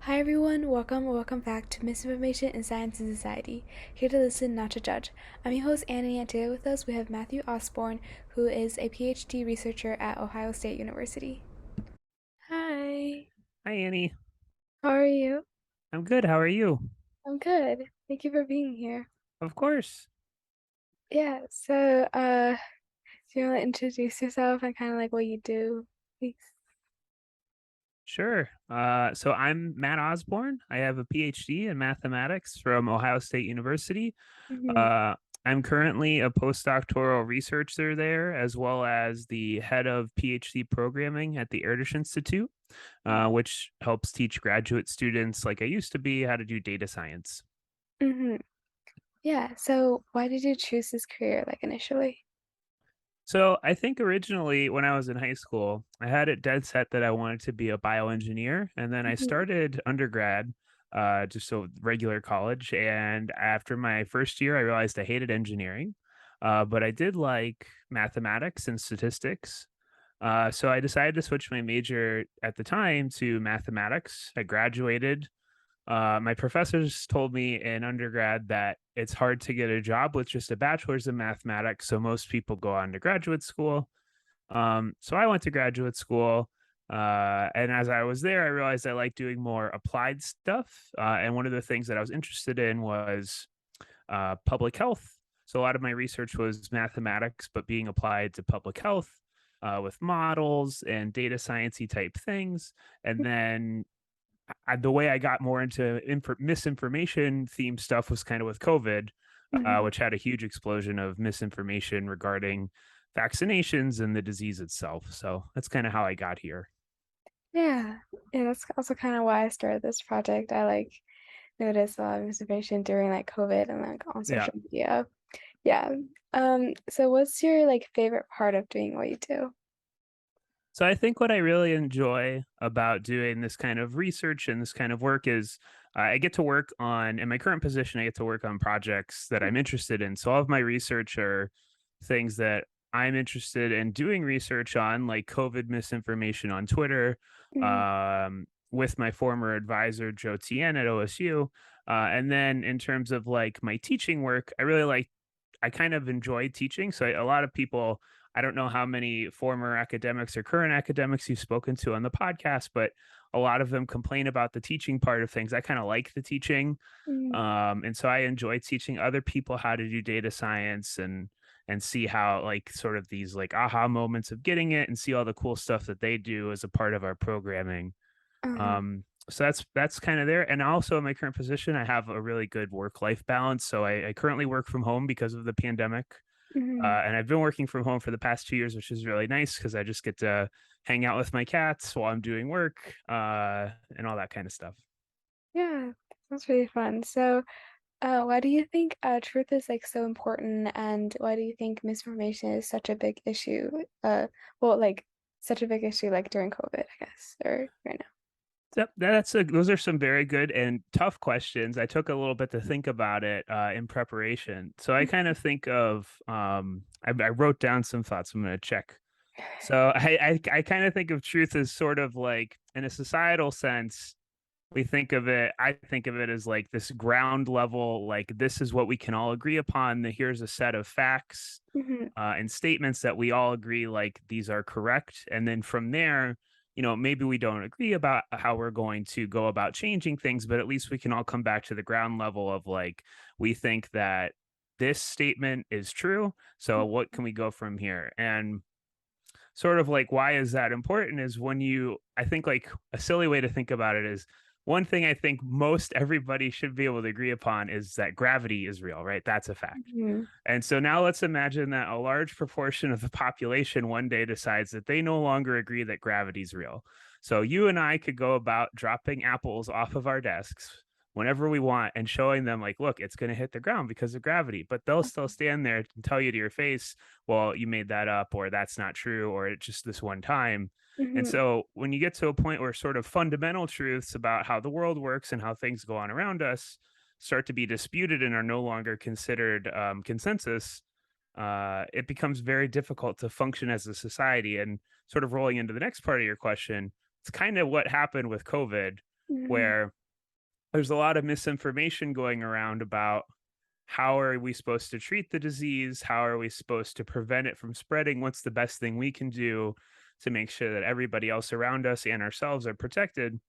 Hi everyone, welcome back to Misinformation in Science and Society. Here to listen, not to judge. I'm your host Annie, and today with us we have Matthew Osborne, who is a PhD researcher at Ohio State University. Hi, Hi, Annie. how are you? I'm good. How are you? I'm good. Thank you for being here. Of course. Do you want to introduce yourself and kind of like what you do, please? Sure. So I'm Matt Osborne. I have a PhD in mathematics from Ohio State University. Mm-hmm. Uh, I'm currently a postdoctoral researcher there, as well as the head of PhD programming at the Erdős Institute, which helps teach graduate students, like I used to be, how to do data science. Mm-hmm. Yeah, so why did you choose this career like initially? So I think originally when I was in high school, I had it dead set that I wanted to be a bioengineer. And then I Mm-hmm. started undergrad, just so regular college. And after my first year, I realized I hated engineering, but I did like mathematics and statistics. So I decided to switch my major at the time to mathematics. I graduated. My professors told me in undergrad that it's hard to get a job with just a bachelor's in mathematics. So most people go on to graduate school. So I went to graduate school. And as I was there, I realized I liked doing more applied stuff. And one of the things that I was interested in was public health. So a lot of my research was mathematics, but being applied to public health with models and data sciencey type things. And then the way I got more into misinformation themed stuff was kind of with COVID, Mm-hmm. which had a huge explosion of misinformation regarding vaccinations and the disease itself. So that's kind of how I got here. Yeah, yeah, that's also kind of why I started this project. I like noticed a lot of misinformation during like COVID and like on Yeah. social media. Yeah. So what's your like favorite part of doing what you do? So I think what I really enjoy about doing this kind of research and this kind of work is I get to work on, in my current position, I get to work on projects that I'm interested in. So all of my research are things that I'm interested in doing research on, like COVID misinformation on Twitter, Mm-hmm. with my former advisor, Joe Tien at OSU. And then in terms of like my teaching work, I kind of enjoy teaching. So a lot of people, I don't know how many former academics or current academics you've spoken to on the podcast, but a lot of them complain about the teaching part of things. I kind of like the teaching. And so I enjoy teaching other people how to do data science and see how like sort of these like aha moments of getting it and see all the cool stuff that they do as a part of our programming. Uh-huh. So that's kind of there. And also in my current position, I have a really good work-life balance. So I currently work from home because of the pandemic. Hmm. And I've been working from home for the past 2 years, which is really nice because I just get to hang out with my cats while I'm doing work, and all that kind of stuff. Yeah, that's really fun. So, why do you think truth is like so important, and why do you think misinformation is such a big issue? Like such a big issue like during COVID, I guess, or right Those are some very good and tough questions. I took a little bit to think about it in preparation. So I kind of think of I wrote down some thoughts. I'm going to check. So I kind of think of truth as sort of like in a societal sense. I think of it as like this ground level, like this is what we can all agree upon. Here's a set of facts now. and statements that we all agree like these are correct. And then from there, maybe we don't agree about how we're going to go about changing things, but at least we can all come back to the ground level of like, we think that this statement is true. So what can we go from here? And sort of like why is that important is I think like a silly way to think about it is one thing I think most everybody should be able to agree upon is that gravity is real, right? That's a fact. Mhm. And so now let's imagine that a large proportion of the population one day decides that they no longer agree that gravity is real. So you and I could go about dropping apples off of our desks whenever we want and showing them like, look, it's going to hit the ground because of gravity, but they'll still stand there and tell you to your face, well, you made that up, or that's not true, or it's just this one time. And Mhm. so when you get to a point where sort of fundamental truths about how the world works and how things go on around us start to be disputed and are no longer considered consensus, it becomes very difficult to function as a society. And sort of rolling into the next part of your question, it's kind of what happened with COVID. Mhm. where there's a lot of misinformation going around about how are we supposed to treat the disease? How are we supposed to prevent it from spreading? What's the best thing we can do to make sure that everybody else around us and ourselves are protected?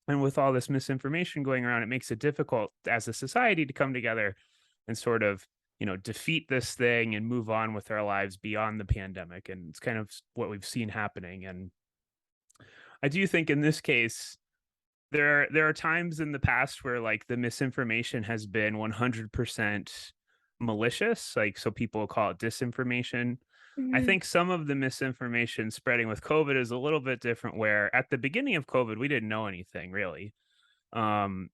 And with all this misinformation going around, it makes it difficult as a society to come together and sort of, defeat this thing and move on with our lives beyond the pandemic. And it's kind of what we've seen happening. And I do think in this case, there are times in the past where like the misinformation has been 100% malicious, like so people call it disinformation. I Mhm. think some of the misinformation spreading with COVID is a little bit different where at the beginning of COVID we didn't know anything really. Um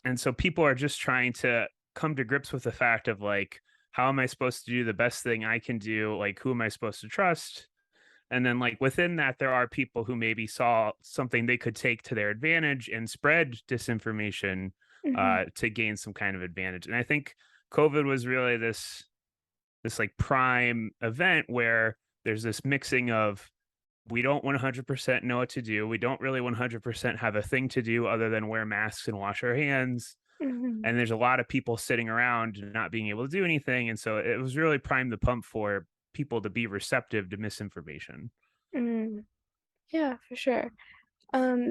and so people are just trying to come to grips with the fact of like how am I supposed to do the best thing I can do? Like who am I supposed to trust? And then, like, within that, there are people who maybe saw something they could take to their advantage and spread disinformation Mhm. to gain some kind of advantage. And I think COVID was really this like prime event where there's this mixing of we don't 100% know what to do. We don't really 100% have a thing to do other than wear masks and wash our hands. Mhm. And there's a lot of people sitting around and not being able to do anything. And so it was really prime the pump for people to be receptive to misinformation. Mhm. Yeah, for sure.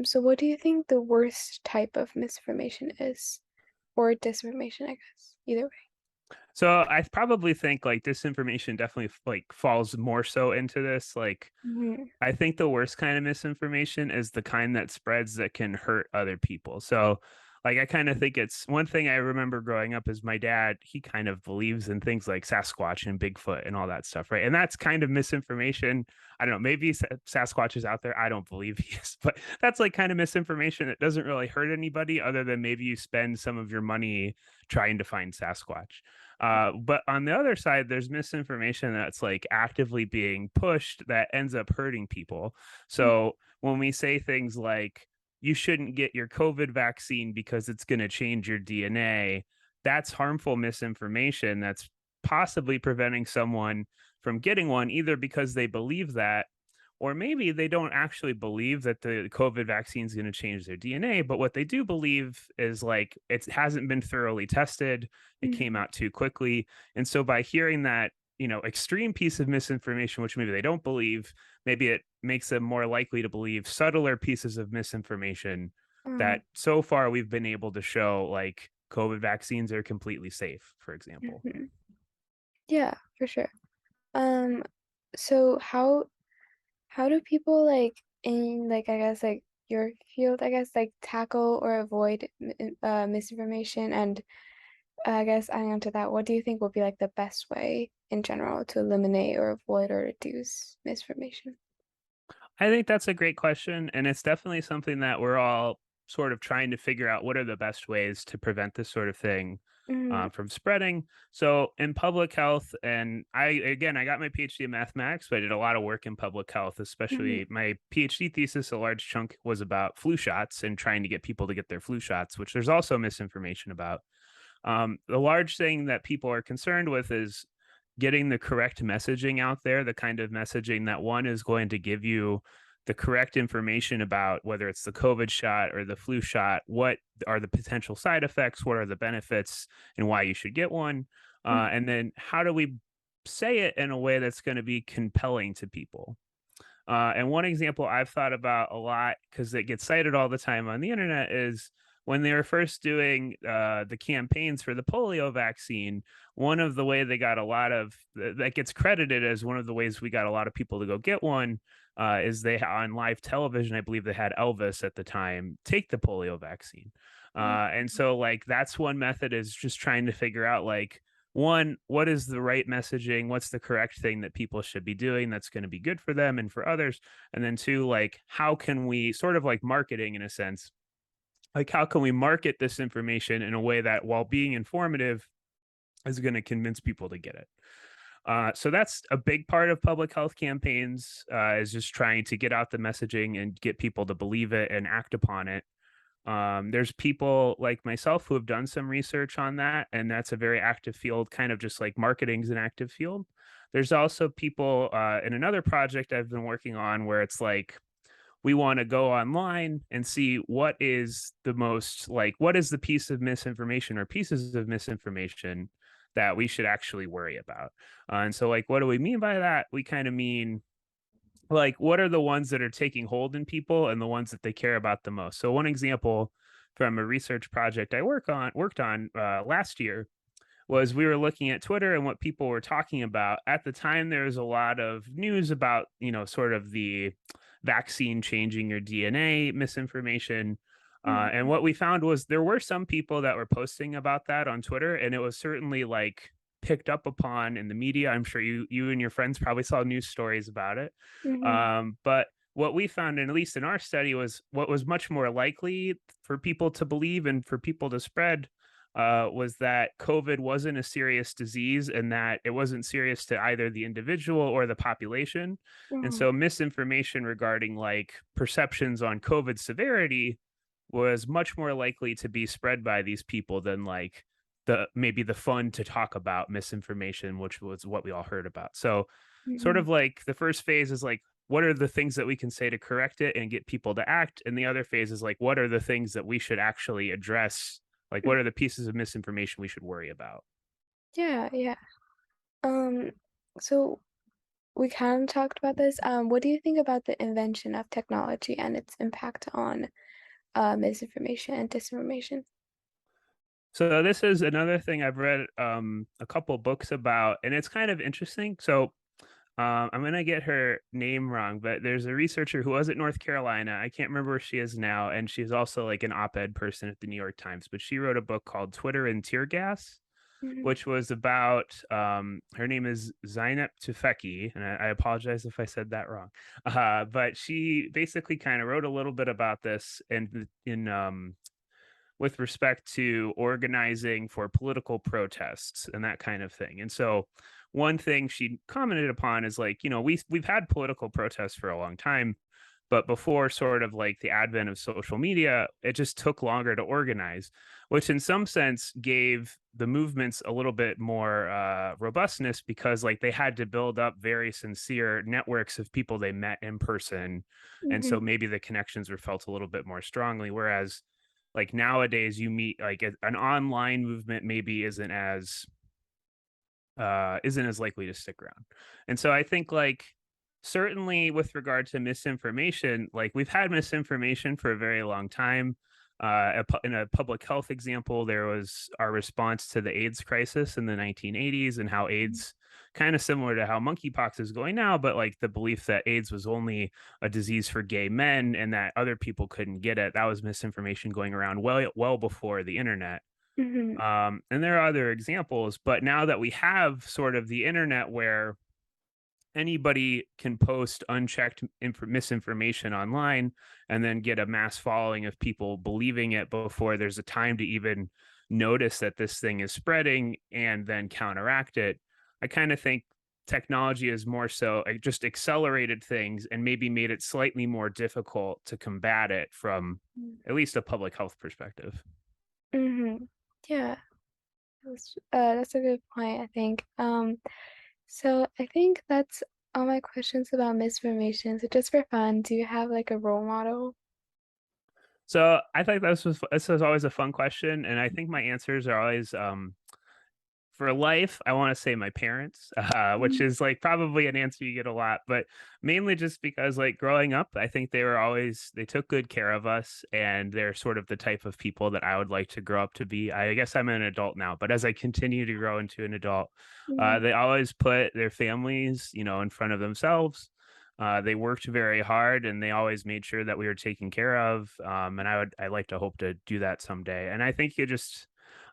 So what do you think the worst type of misinformation is? Or disinformation, I guess. Either way. So I probably think like disinformation definitely like falls more so into this. Like Mhm. I think the worst kind of misinformation is the kind that spreads that can hurt other people. So, like, I kind of think it's one thing I remember growing up is my dad, he kind of believes in things like Sasquatch and Bigfoot and all that stuff, right? And that's kind of misinformation. I don't know, maybe Sasquatch is out there. I don't believe he is, but that's like kind of misinformation that doesn't really hurt anybody other than maybe you spend some of your money trying to find Sasquatch. But on the other side, there's misinformation that's like actively being pushed that ends up hurting people. Mm, So when we say things like, you shouldn't get your COVID vaccine because it's going to change your DNA, that's harmful misinformation that's possibly preventing someone from getting one, either because they believe that or maybe they don't actually believe that the COVID vaccine is going to change their DNA, but what they do believe is like it hasn't been thoroughly tested. It came mhm, out too quickly. And so by hearing that, extreme piece of misinformation, which maybe they don't believe, maybe it makes them more likely to believe subtler pieces of misinformation uh, that so far we've been able to show like COVID vaccines are completely safe, for example. mhm. Yeah, for sure. Um, so how do people like in like I guess like your field, I guess like tackle or avoid misinformation and I guess adding on to that, what do you think would be like the best way in general to eliminate or avoid or reduce misinformation? I think that's a great question. And it's definitely something that we're all sort of trying to figure out what are the best ways to prevent this sort of thing Mm, from spreading. So, in public health, and I got my PhD in mathematics, but I did a lot of work in public health, mhm, especially my PhD thesis. A large chunk was about flu shots and trying to get people to get their flu shots, which there's also misinformation about. The large thing that people are concerned with is getting the correct messaging out there, the kind of messaging that one is going to give you the correct information about whether it's the COVID shot or the flu shot, what are the potential side effects, what are the benefits, and why you should get one. mhm, And then how do we say it in a way that's going to be compelling to people? And one example I've thought about a lot because it gets cited all the time on the internet is when they were first doing the campaigns for the polio vaccine. One of the way they got a lot of that gets credited as one of the ways we got a lot of people to go get one is they on live television. I believe they had Elvis at the time take the polio vaccine, and mhm, so like that's one method is just trying to figure out like one, what is the right messaging? What's the correct thing that people should be doing that's going to be good for them and for others? And then two, like, how can we sort of like marketing in a sense, like, how can we market this information in a way that while being informative is going to convince people to get it? So that's a big part of public health campaigns is just trying to get out the messaging and get people to believe it and act upon it. There's people like myself who have done some research on that, and that's a very active field, kind of just like marketing's an active field. There's also people in another project I've been working on where it's like we want to go online and see what is the most like what is the piece of misinformation or pieces of misinformation that we should actually worry about. And so like what do we mean by that? We kind of mean like what are the ones that are taking hold in people and the ones that they care about the most. So one example from a research project I worked on last year was we were looking at Twitter and what people were talking about. At the time, there was a lot of news about, sort of the vaccine changing your DNA misinformation. And Mhm. what we found was there were some people that were posting about that on Twitter, and it was certainly like picked up upon in the media. I'm sure you and your friends probably saw news stories about it. Mhm. But what we found, and at least in our study, was what was much more likely for people to believe and for people to spread was that COVID wasn't a serious disease and that it wasn't serious to either the individual or the population. And Mhm. so misinformation regarding like perceptions on COVID severity was much more likely to be spread by these people than like the maybe the fun to talk about misinformation, which was what we all heard about. So sort Mhm. of like the first phase is like what are the things that we can say to correct it and get people to act? And the other phase is like what are the things that we should actually address, like, Mhm. what are the pieces of misinformation we should worry about? Yeah, yeah. Um, so we kind of talked about this. What do you think about the invention of technology and its impact on misinformation and disinformation? So this is another thing I've read a couple books about, and it's kind of interesting. So I'm gonna get her name wrong, but there's a researcher who was at North Carolina. I can't remember where she is now, and she's also like an op-ed person at the New York Times. But she wrote a book called "Twitter and Tear Gas," Mhm. which was about her name is Zainab Tufekci, and I apologize if I said that wrong. But she basically kind of wrote a little bit about this and in with respect to organizing for political protests and that kind of thing. And so one thing she commented upon is like, we've had political protests for a long time, but before sort of like the advent of social media, it just took longer to organize, which in some sense gave the movements a little bit more robustness because like they had to build up very sincere networks of people they met in person. And so Mhm. maybe the connections were felt a little bit more strongly. Whereas like nowadays you meet like an online movement maybe isn't as likely to stick around. And so I think like certainly with regard to misinformation, like we've had misinformation for a very long time. In a public health example, there was our response to the AIDS crisis in the 1980s and how Mhm. AIDS, kind of similar to how monkeypox is going now, but like the belief that AIDS was only a disease for gay men and that other people couldn't get it. That was misinformation going around well before the internet. Mhm. And there are other examples, but now that we have sort of the internet where anybody can post unchecked misinformation online and then get a mass following of people believing it before there's a time to even notice that this thing is spreading and then counteract it. I kind of think technology is more so it just accelerated things and maybe made it slightly more difficult to combat it from Mhm. at least a public health perspective. Mhm. Yeah, that's a good point, I think. So I think that's all my questions about misinformation. So just for fun, do you have like a role model? So I think this was always a fun question, and I think my answers are always for life. I want to say my parents, which Mhm. is like probably an answer you get a lot, but mainly just because like growing up, I think they took good care of us, and they're sort of the type of people that I would like to grow up to be. I guess I'm an adult now, but as I continue to grow into an adult, Mhm. they always put their families, in front of themselves. They worked very hard and they always made sure that we were taken care of. And I like to hope to do that someday. And I think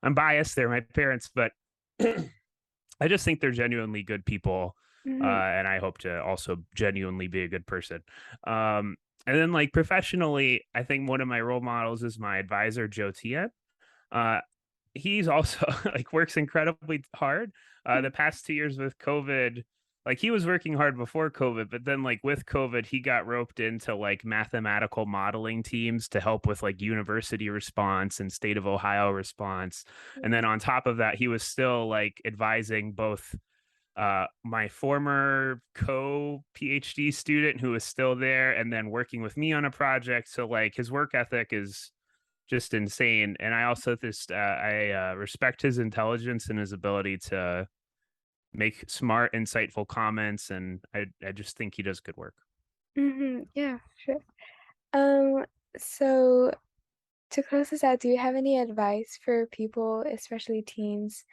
I'm biased. They're my parents, but I just think they're genuinely good people. Mhm. And I hope to also genuinely be a good person. Um, and then like professionally, I think one of my role models is my advisor, Joe Tia. Uh, he's also like works incredibly hard. The past 2 years with COVID, like he was working hard before COVID, but then like with COVID, he got roped into like mathematical modeling teams to help with like university response and state of Ohio response. And then on top of that, he was still like advising both my former co-PhD student who is still there and then working with me on a project. So like his work ethic is just insane. And I also just I respect his intelligence and his ability to make smart, insightful comments, and I just think he does good work. Yeah, sure. Um, so to close this out, do you have any advice for people, especially teens?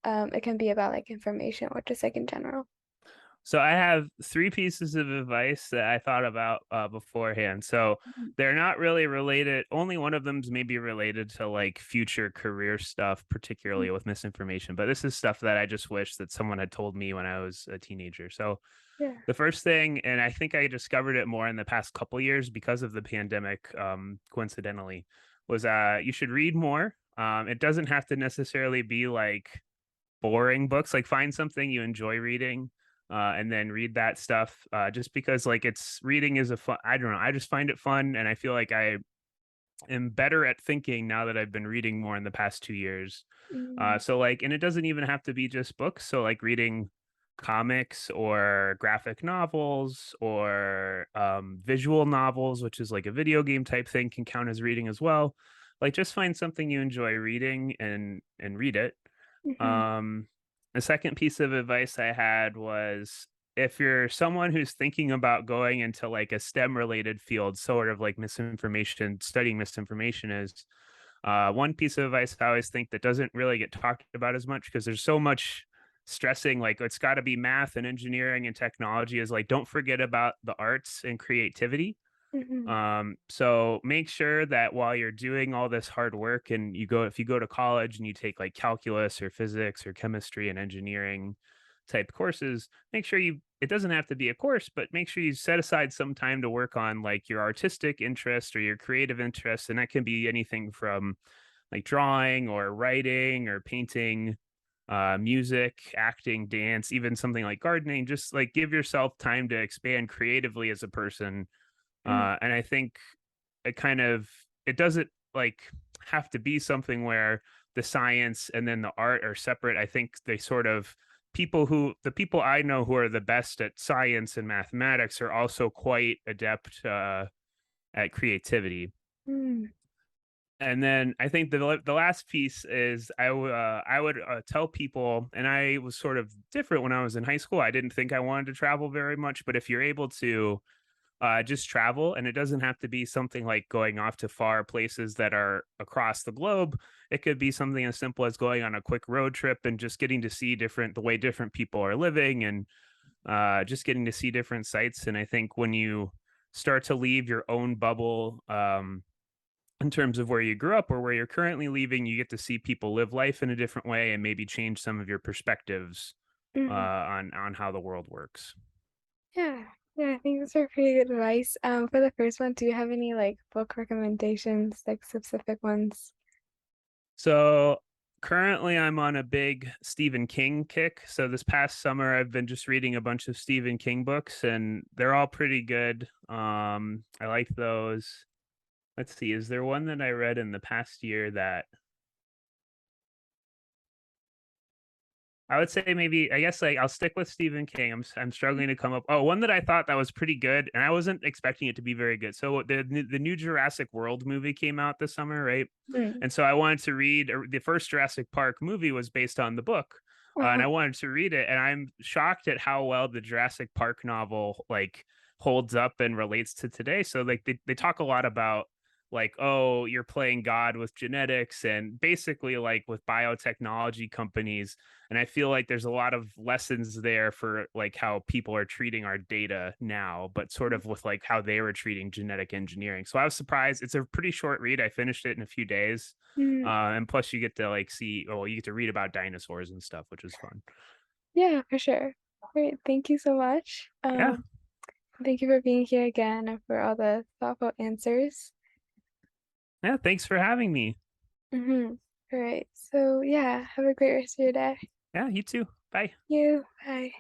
It can be about like information or just like in general. So I have 3 pieces of advice that I thought about, beforehand. So Mhm. they're not really related. Only one of them's maybe related to like future career stuff, Mm, particularly with misinformation. But this is stuff that I just wish that someone had told me when I was a teenager. So yeah. the first thing, and I think I discovered it more in the past couple years because of the pandemic, coincidentally, was you should read more. It doesn't have to necessarily be like boring books. Like find something you enjoy reading, and then read that stuff. Just because like it's reading is a fun. I don't know. I just find it fun, and I feel like I am better at thinking now that I've been reading more in the past 2 years. Mm, So like, and it doesn't even have to be just books. So like reading comics or graphic novels or visual novels, which is like a video game type thing, can count as reading as well. Like just find something you enjoy reading and read it. mhm, um, the second piece of advice I had was if you're someone who's thinking about going into like a STEM related field, sort of like misinformation, studying misinformation is, one piece of advice I always think that doesn't really get talked about as much because there's so much stressing, like it's got to be math and engineering and technology, is like, don't forget about the arts and creativity. mhm, So make sure that while you're doing all this hard work and if you go to college and you take like calculus or physics or chemistry and engineering type courses, make sure it doesn't have to be a course, but make sure you set aside some time to work on like your artistic interest or your creative interests. And that can be anything from like drawing or writing or painting, music, acting, dance, even something like gardening. Just like give yourself time to expand creatively as a person. mm, And I think it doesn't like have to be something where the science and then the art are separate. I think they sort of the people I know who are the best at science and mathematics are also quite adept at creativity. mm, And then I think the last piece is I would tell people, and I was sort of different when I was in high school. I didn't think I wanted to travel very much, but if you're able to just travel, and it doesn't have to be something like going off to far places that are across the globe. It could be something as simple as going on a quick road trip and just getting to see the way different people are living, and just getting to see different sites. And I think when you start to leave your own bubble, in terms of where you grew up or where you're currently leaving, you get to see people live life in a different way and maybe change some of your perspectives mhm. on how the world works. Yeah, yeah, I think those are pretty good advice. For the first one, do you have any like book recommendations, like specific ones? So currently, I'm on a big Stephen King kick. So this past summer, I've been just reading a bunch of Stephen King books, and they're all pretty good. I like those. Let's see, is there one that I read in the past year that I would say maybe I guess like I'll stick with Stephen King. I'm struggling to come up. Oh, one that I thought that was pretty good, and I wasn't expecting it to be very good. So the new Jurassic World movie came out this summer, right? Mm. And so I wanted to read the first Jurassic Park movie was based on the book, and Uh-huh. I wanted to read it. And I'm shocked at how well the Jurassic Park novel like holds up and relates to today. So like they talk a lot about like, oh, you're playing God with genetics and basically like with biotechnology companies, and I feel like there's a lot of lessons there for like how people are treating our data now, but sort of with like how they were treating genetic engineering. So I was surprised. It's a pretty short read. I finished it in a few days. Mm. And plus you get to like you get to read about dinosaurs and stuff, which is fun. Yeah, for sure. Great. Thank you so much. Yeah. Thank you for being here again and for all the thoughtful answers. Yeah. Thanks for having me. Mm-hmm. All right. So yeah, have a great rest of your day. Yeah. You too. Bye. You. Bye.